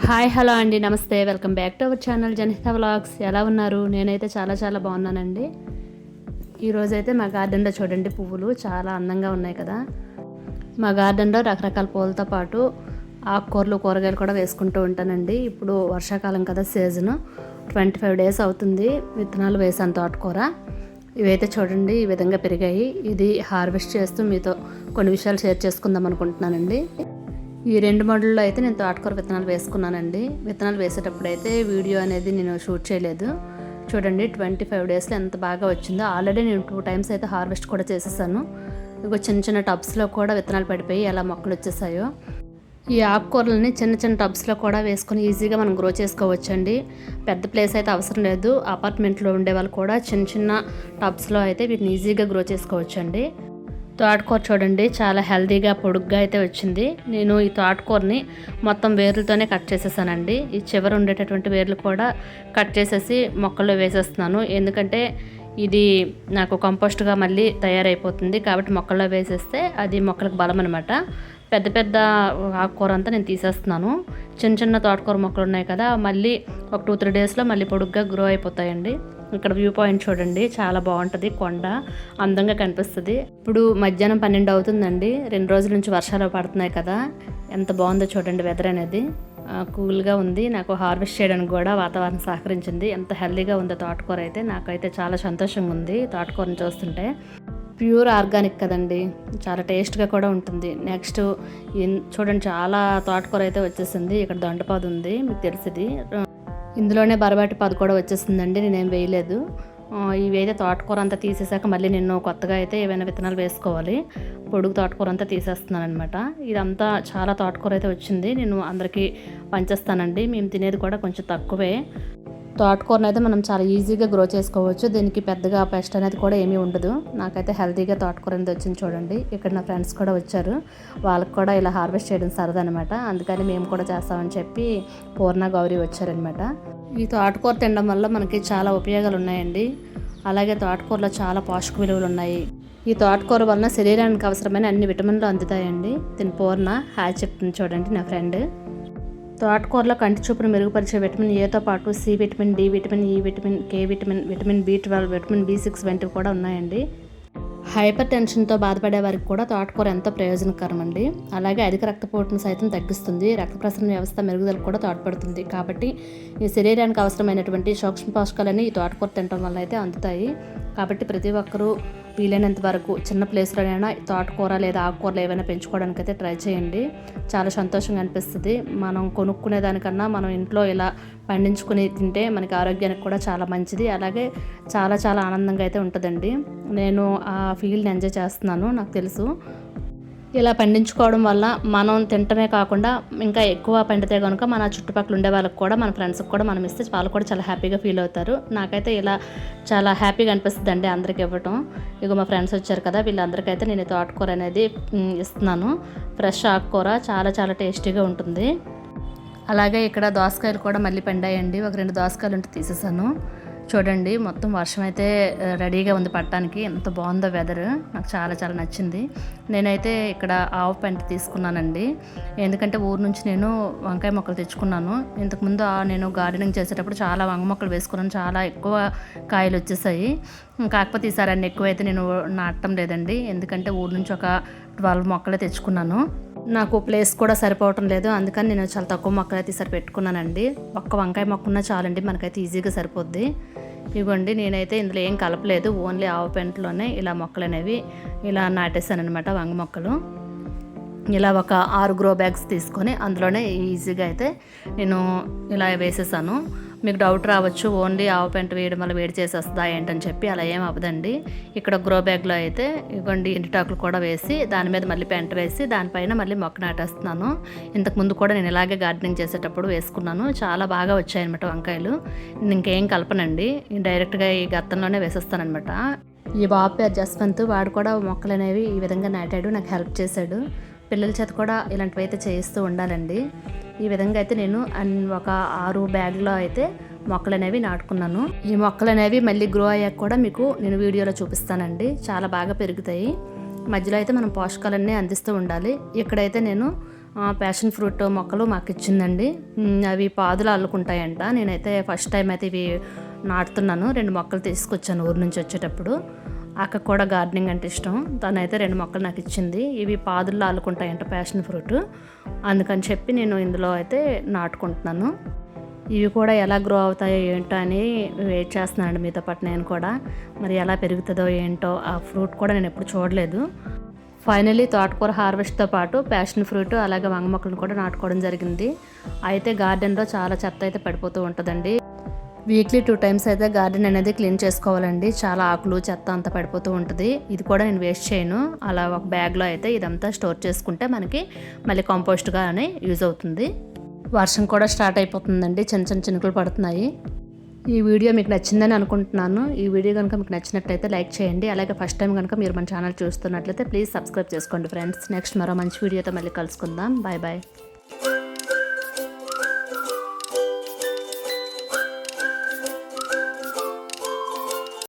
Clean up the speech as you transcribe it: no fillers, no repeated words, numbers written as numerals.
Hi hello అండి, నమస్తే. Welcome back to our channel Janitha vlogs. ఎలా ఉన్నారు? నేనైతే చాలా బాగున్నానండి. ఈరోజైతే మా గార్డెన్లో చూడండి, పువ్వులు చాలా అందంగా ఉన్నాయి కదా. మా గార్డెన్లో రకరకాల పూలతో పాటు ఆకుకూరలు, కూరగాయలు కూడా వేసుకుంటూ ఉంటానండి. ఇప్పుడు వర్షాకాలం కదా, సీజను. 25 days అవుతుంది విత్తనాలు వేసాను తోటకూర. ఇవైతే చూడండి ఈ విధంగా పెరిగాయి. ఇది హార్వెస్ట్ చేస్తూ మీతో కొన్ని విషయాలు షేర్ చేసుకుందాం అనుకుంటున్నానండి. ఈ 2 మడుల్లో అయితే నేను తోటకూర విత్తనాలు వేసుకున్నానండి. విత్తనాలు వేసేటప్పుడు అయితే వీడియో అనేది నేను షూట్ చేయలేదు. చూడండి 25 daysలో ఎంత బాగా వచ్చిందో. ఆల్రెడీ నేను 2 times అయితే హార్వెస్ట్ కూడా చేసేసాను. ఇగో చిన్న టబ్స్లో కూడా విత్తనాలు పడిపోయి ఎలా మొక్కలు వచ్చేసాయో. ఈ ఆకుకూరలని చిన్న టబ్స్లో కూడా వేసుకొని ఈజీగా మనం గ్రో చేసుకోవచ్చండి. పెద్ద ప్లేస్ అయితే అవసరం లేదు. అపార్ట్మెంట్లో ఉండే వాళ్ళు కూడా చిన్న టబ్స్లో అయితే వీటిని ఈజీగా గ్రో చేసుకోవచ్చండి. తోటకూర చూడండి చాలా హెల్తీగా పొడుగ్గా అయితే వచ్చింది. నేను ఈ తోటకూరని మొత్తం వేర్లతోనే కట్ చేసేసానండి. ఈ చివర ఉండేటటువంటి వేర్లు కూడా కట్ చేసేసి మొక్కల్లో వేసేస్తున్నాను. ఎందుకంటే ఇది నాకు కంపోస్ట్గా మళ్ళీ తయారైపోతుంది కాబట్టి మొక్కల్లో వేసేస్తే అది మొక్కలకు బలం అనమాట. పెద్ద ఆకుకూర అంతా నేను తీసేస్తున్నాను. చిన్న తోటకూర మొక్కలు ఉన్నాయి కదా, మళ్ళీ ఒక 2-3 daysలో మళ్ళీ పొడుగ్గా గ్రో అయిపోతాయండి. ఇక్కడ వ్యూ పాయింట్ చూడండి, చాలా బాగుంటుంది. కొండ అందంగా కనిపిస్తుంది. ఇప్పుడు మధ్యాహ్నం 12 అవుతుందండి. 2 రోజుల నుంచి వర్షాలు పడుతున్నాయి కదా, ఎంత బాగుందో చూడండి. వెదర్ అనేది కూల్గా ఉంది. నాకు హార్వెస్ట్ చేయడానికి కూడా వాతావరణం సహకరించింది. ఎంత హెల్తీగా ఉందో తోటకూర అయితే. నాకైతే చాలా సంతోషంగా ఉంది తోటకూరని చూస్తుంటే. ప్యూర్ ఆర్గానిక్ కదండి, చాలా టేస్ట్గా కూడా ఉంటుంది. నెక్స్ట్ చూడండి చాలా తోటకూర అయితే వచ్చేసింది. ఇక్కడ దొండపాదు ఉంది, మీకు తెలిసింది. ఇందులోనే బరబాటి పాదు కూడా వచ్చేసిందండి, నేనేం వేయలేదు. ఇవైతే తోటకూర అంతా తీసేసాక మళ్ళీ నేను కొత్తగా అయితే ఏవైనా విత్తనాలు వేసుకోవాలి. పొడుగు తోటకూర అంతా తీసేస్తున్నాను అనమాట. ఇదంతా చాలా తోటకూర అయితే వచ్చింది. నేను అందరికీ పంచేస్తానండి. మేము తినేది కూడా కొంచెం తక్కువే. తోటకూరను అయితే మనం చాలా ఈజీగా గ్రో చేసుకోవచ్చు. దీనికి పెద్దగా పెస్ట్ అనేది కూడా ఏమీ ఉండదు. నాకైతే హెల్తీగా తోటకూర అనేది వచ్చింది చూడండి. ఇక్కడ నా ఫ్రెండ్స్ కూడా వచ్చారు, వాళ్ళకి కూడా ఇలా హార్వెస్ట్ చేయడం సరదా అనమాట. అందుకని మేము కూడా చేస్తామని చెప్పి పూర్ణ, గౌరీ వచ్చారనమాట. ఈ తోటకూర తినడం వల్ల మనకి చాలా ఉపయోగాలు ఉన్నాయండి. అలాగే తోటకూరలో చాలా పోషక విలువలు ఉన్నాయి. ఈ తోటకూర వలన శరీరానికి అవసరమైన అన్ని విటమిన్లు అందుతాయండి. దీని పూర్ణ హాయ్ చెప్తుంది చూడండి, నా ఫ్రెండ్. తోటకూరలో కంటి చూపును మెరుగుపరిచే విటమిన్ ఏతో పాటు సి విటమిన్, డి విటమిన్, ఈ విటమిన్, కే vitamin, vitamin B12, vitamin B6 వంటివి కూడా ఉన్నాయండి. హైపర్ టెన్షన్తో బాధపడే వారికి కూడా తోటకూర ఎంతో ప్రయోజనకరం అండి. అలాగే అధిక రక్తపోటును సైతం తగ్గిస్తుంది. రక్త ప్రసరణ వ్యవస్థ మెరుగుదలకు కూడా తోడ్పడుతుంది. కాబట్టి ఈ శరీరానికి అవసరమైనటువంటి సూక్ష్మ పోషకాలని ఈ తోటకూర తినడం వల్ల అయితే అందుతాయి. కాబట్టి ప్రతి ఒక్కరూ వీలైనంత వరకు చిన్న ప్లేస్లోనైనా తోటకూర లేదా ఆకుకూరలు ఏవైనా పెంచుకోవడానికి అయితే ట్రై చేయండి. చాలా సంతోషంగా అనిపిస్తుంది. మనం కొనుక్కునే దానికన్నా మనం ఇంట్లో ఇలా పండించుకుని తింటే మనకి ఆరోగ్యానికి కూడా చాలా మంచిది. అలాగే చాలా ఆనందంగా అయితే ఉంటుందండి. నేను ఆ ఫీల్ని ఎంజాయ్ చేస్తున్నాను, నాకు తెలుసు. ఇలా పండించుకోవడం వల్ల మనం తింటమే కాకుండా ఇంకా ఎక్కువ పండితే కనుక మన చుట్టుపక్కల ఉండే వాళ్ళకి కూడా, మన ఫ్రెండ్స్కి కూడా మనం ఇస్తే వాళ్ళు కూడా చాలా హ్యాపీగా ఫీల్ అవుతారు. నాకైతే ఇలా చాలా హ్యాపీగా అనిపిస్తుంది అండి అందరికి ఇవ్వటం. ఇక మా ఫ్రెండ్స్ వచ్చారు కదా, వీళ్ళందరికైతే నేను తోటకూర అనేది ఇస్తున్నాను. ఫ్రెష్ ఆకుకూర చాలా టేస్టీగా ఉంటుంది. అలాగే ఇక్కడ దోసకాయలు కూడా మళ్ళీ పండాయండి. ఒక 2 దోసకాయలు ఉంటే తీసేసాను. చూడండి మొత్తం వర్షం అయితే రెడీగా ఉంది పట్టడానికి. ఎంత బాగుందో వెదర్, నాకు చాలా నచ్చింది. నేనైతే ఇక్కడ ఆవు పెంట తీసుకున్నానండి. ఎందుకంటే ఊరు నుంచి నేను వంకాయ మొక్కలు తెచ్చుకున్నాను. ఇంతకుముందు నేను గార్డెనింగ్ చేసేటప్పుడు చాలా వంగ మొక్కలు వేసుకున్నాను. చాలా ఎక్కువ కాయలు వచ్చేసాయి. కాకపోతే ఈసారి అన్ని ఎక్కువైతే నేను నాటడం లేదండి. ఎందుకంటే ఊరు నుంచి ఒక 12 మొక్కలే తెచ్చుకున్నాను. నాకు ప్లేస్ కూడా సరిపోవటం లేదు. అందుకని నేను చాలా తక్కువ మొక్కలు అయితే ఈసారి పెట్టుకున్నానండి. ఒక్క వంకాయ మొక్క ఉన్నా చాలండి, మనకైతే ఈజీగా సరిపోద్ది. ఇవ్వండి, నేనైతే ఇందులో ఏం కలపలేదు. ఓన్లీ ఆవు పెంటలోనే ఇలా మొక్కలు అనేవి ఇలా నాటేసాను అనమాట. వంగ మొక్కలు ఇలా ఒక 6 గ్రో బ్యాగ్స్ తీసుకొని అందులోనే ఈజీగా అయితే నేను ఇలా వేసేసాను. మీకు డౌట్ రావచ్చు, ఓన్లీ ఆవు పెంట వేయడం వల్ల వేడి చేసేస్తుందా ఏంటని చెప్పి. అలా ఏం అవ్వదండి. ఇక్కడ గ్రో బ్యాగ్లో అయితే ఇవ్వండి ఎండుటాకులు కూడా వేసి దాని మీద మళ్ళీ పెంట వేసి దానిపైన మళ్ళీ మొక్క నాటేస్తున్నాను. ఇంతకుముందు కూడా నేను ఇలాగే గార్డెనింగ్ చేసేటప్పుడు వేసుకున్నాను. చాలా బాగా వచ్చాయన్నమాట వంకాయలు. ఇంకేం కలపనండి, డైరెక్ట్గా ఈ గత్తంలోనే వేసేస్తానమాట. ఈ బాబు పేరు జస్వంత్, వాడు కూడా మొక్కలు అనేవి ఈ విధంగా నాటాడు, నాకు హెల్ప్ చేశాడు. పిల్లల చేత కూడా ఇలాంటివి అయితే చేయిస్తూ ఉండాలండి. ఈ విధంగా అయితే నేను ఒక 6 బ్యాగ్లో అయితే మొక్కలు అనేవి నాటుకున్నాను. ఈ మొక్కలు అనేవి మళ్ళీ గ్రో అయ్యాక కూడా మీకు నేను వీడియోలో చూపిస్తానండి. చాలా బాగా పెరుగుతాయి. మధ్యలో అయితే మనం పోషకాలన్నీ అందిస్తూ ఉండాలి. ఇక్కడైతే నేను ప్యాషన్ ఫ్రూట్ మొక్కలు మాకు ఇచ్చిందండి. అవి పాదులు అల్లుకుంటాయంట. నేనైతే ఫస్ట్ టైం అయితే ఇవి నాటుతున్నాను. 2 మొక్కలు తీసుకొచ్చాను ఊరు నుంచి వచ్చేటప్పుడు. అక్కకు కూడా గార్డెనింగ్ అంటే ఇష్టం. తనైతే 2 మొక్కలు నాకు ఇచ్చింది. ఇవి పాదుల్లో అల్లుకుంటాయంట ప్యాషన్ ఫ్రూట్. అందుకని చెప్పి నేను ఇందులో అయితే నాటుకుంటున్నాను. ఇవి కూడా ఎలా గ్రో అవుతాయో ఏంటో అని వెయిట్ చేస్తున్నాను మీతో పాటు నేను కూడా. మరి ఎలా పెరుగుతుందో ఏంటో ఆ ఫ్రూట్ కూడా నేను ఎప్పుడు చూడలేదు. ఫైనలీ తోటకూర హార్వెస్ట్తో పాటు ప్యాషన్ ఫ్రూట్ అలాగే వంగ మొక్కలను కూడా నాటుకోవడం జరిగింది. అయితే గార్డెన్లో చాలా చెత్త అయితే పడిపోతూ ఉంటుందండి. వీక్లీ 2 టైమ్స్ అయితే గార్డెన్ అనేది క్లీన్ చేసుకోవాలండి. చాలా ఆకులు చెత్త అంతా పడిపోతూ ఉంటుంది. ఇది కూడా నేను వేస్ట్ చేయను. అలా ఒక బ్యాగ్లో అయితే ఇదంతా స్టోర్ చేసుకుంటే మనకి మళ్ళీ కంపోస్ట్గానే యూజ్ అవుతుంది. వర్షం కూడా స్టార్ట్ అయిపోతుందండి. చిన్న చిన్న చినుకులు పడుతున్నాయి. ఈ వీడియో మీకు నచ్చిందని అనుకుంటున్నాను. ఈ వీడియో కనుక మీకు నచ్చినట్లయితే లైక్ చేయండి. అలాగే ఫస్ట్ టైం కనుక మీరు మన ఛానల్ చూస్తున్నట్లయితే ప్లీజ్ సబ్స్క్రైబ్ చేసుకోండి ఫ్రెండ్స్. నెక్స్ట్ మరో మంచి వీడియోతో మళ్ళీ కలుసుకుందాం. Bye bye.